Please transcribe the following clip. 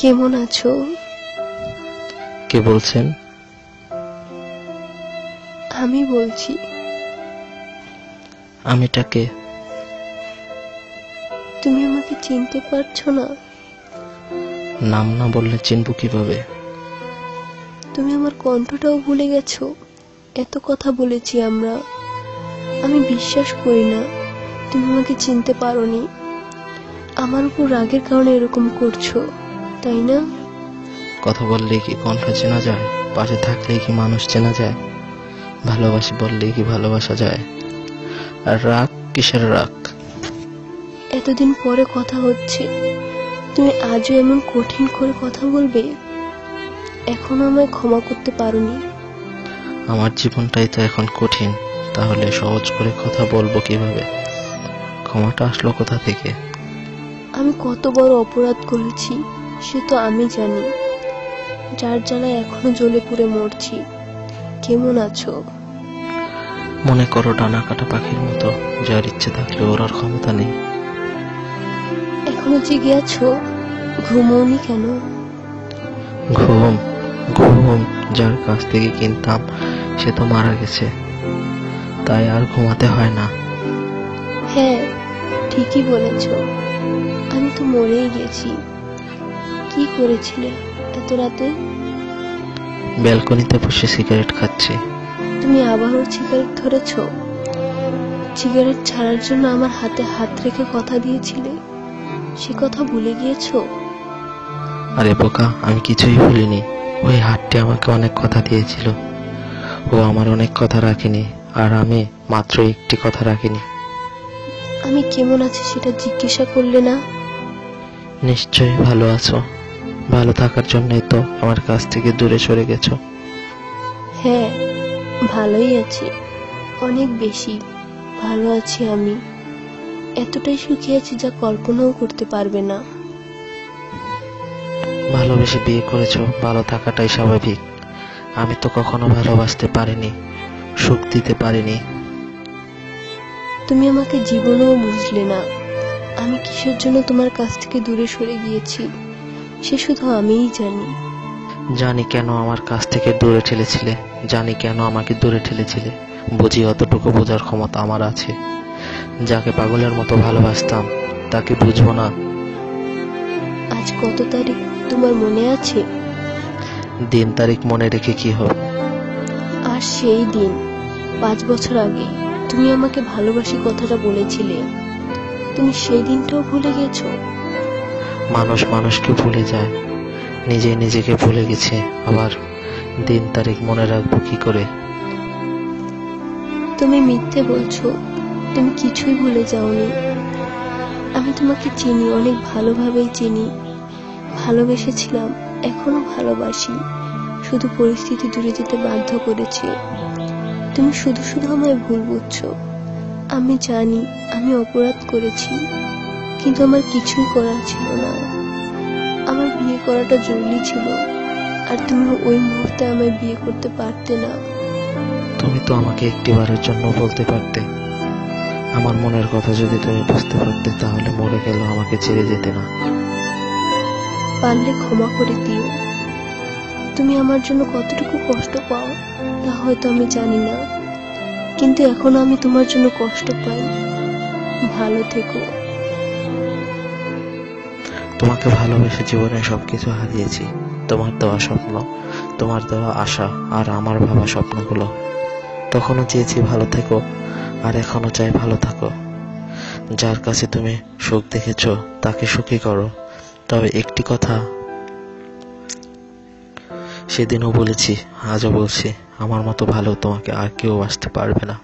কেমন আছো? কে বলছেন? আমি বলছি। আমিটা কে? তুমি আমাকে চিনতে পারছো না? নাম না বললে চিনবো কিভাবে? তুমি আমার কণ্ঠটাও ভুলে গেছো? এত কথা বলেছি আমরা। আমি বিশ্বাস করি না তুমি আমাকে চিনতে পারোনি। আমার উপর রাগের কারণে এরকম করছো, তাই না? কথা বললেই কি কণ্ঠ চেনা যায়? পাশে থাকলেই কি মানুষ চেনা যায়? ভালোবাসি বললেই কি ভালোবাসা যায়? আর রাগ কিসের রাগ? এতদিন পরে কথা হচ্ছে, তুমি আজও এমন কঠিন করে কথা বলবে? এখনো আমায় ক্ষমা করতে পারোনি? আমার জীবনটাই তো এখন কঠিন, তাহলে সহজ করে কথা বলবো কিভাবে? ক্ষমাটা আসলো কোথা থেকে? আমি কত বড় অপরাধ করেছি সে তো আমি জানি, যার জ্বালায় এখনো জ্বলে পুড়ে মরছি। কেমন আছো? মনে করো ডানা কাটা পাখির মতো, যার ইচ্ছে থাকলে ওড়ার ক্ষমতা নেই। এখনো জেগে আছো? ঘুমোওনি কেন? ঘুম? ঘুম যার কাছ থেকে কিনতাম সে তো মারা গেছে, তাই আর ঘুমাতে হয় না। হ্যাঁ, ঠিকই বলেছ, আমি তো মরেই গেছি। কি করেছিলে এত রাতে? ব্যালকনিতে বসে সিগারেট খাচ্ছি। তুমি আবারও সিগারেট ধরেছ? সিগারেট ছাড়ার জন্য আমার হাতে হাত রেখে কথা দিয়েছিলে, সে কথা ভুলে গিয়েছো? আরে বোকা, আমি কিছুই ভুলিনি। ওই হাতটি আমাকে অনেক কথা দিয়েছিল, ও আমার অনেক কথা রাখিনি, আর আমি মাত্র একটি কথা রাখিনি। আমি কেমন আছি সেটা জিজ্ঞাসা করলে না? নিশ্চয়ই ভালো আছো। ভালো থাকার জন্যই তো আমার কাছ থেকে দূরে সরে গেছো। হ্যাঁ, ভালোই আছি, অনেক বেশি ভালো আছি আমি। এতটাই সুখী আছি যা কল্পনাও করতে পারবে না। ভালোবেসে বিয়ে করেছো, ভালো থাকাটাই স্বাভাবিক। আমি তো কখনো ভালোবাসতে পারিনি, সুখ দিতে পারিনি। তুমি আমাকে জীবনেও বুঝলে না। আমি কিসের জন্য তোমার কাছ থেকে দূরে সরে গিয়েছি সে শুধু আমিই জানি। জানি কেন আমার কাছ থেকে দূরে ঠেলেছিলে, জানি কেন আমাকে দূরে ঠেলেছিলে। বুঝি অতটুকু বোঝার ক্ষমতা আমার আছে। যাকে পাগলের মতো ভালোবাসতাম তাকে বুঝবো না? আজ কত তারিখ তোমার মনে আছে? দিন তারিখ মনে রেখে কি হবে? আর সেই দিন 5 বছর আগে তুমি আমাকে ভালোবাসি কথাটা বলেছিলে, তুমি সেই দিনটাও ভুলে গেছো? মানুষ মানুষকে ভুলে যায়, নিজে নিজেকে ভুলে গেছে, আবার দিন তারিখ মনে রাখবো কি করে? তুমি মিথ্যে বলছো, তুমি কিছুই ভুলে যাওনি। আমি তোমাকে চিনি, অনেক ভালোভাবেই চিনি। ভালোবেসেছিলাম, এখনো ভালোবাসি, শুধু পরিস্থিতি দূরে যেতে বাধ্য করেছে। তুমি শুধু শুধু আমায় ভুল বুঝছো। আমি জানি আমি অপরাধ করেছি, কিন্তু আমার কিছুই করার ছিল না। আমার বিয়ে করাটা জরুরি ছিল, আর তুমি ওই মুহূর্তে আমায় বিয়ে করতে পারতে না। তুমি তো আমাকে একটিবারের জন্য বলতে পারতে, আমার মনের কথা যদি তুমি বুঝতে পারতে, তাহলে মরে গেল আমাকে ছেড়ে যেতে না। পারলে ক্ষমা করে দিও। তুমি আমার জন্য কতটুকু কষ্ট পাও তা হয়তো আমি জানি না, কিন্তু এখন আমি তোমার জন্য কষ্ট পাই। ভালো থেকো। তোমাকে ভালোবেসে জীবনে সবকিছু হারিয়েছি। তোমার দেওয়া স্বপ্ন, তোমার দেওয়া আশা, আর আমার ভাবা স্বপ্নগুলো। তখনও চেয়েছি ভালো থেকো, আর এখনো চাই ভালো থাকো। যার কাছে তুমি সুখ দেখেছো তাকে সুখী করো। তবে একটি কথা সেদিনও বলেছি, আজও বলছি, আমার মতো ভালো তোমাকে আর কেউ বাসতে পারবে না।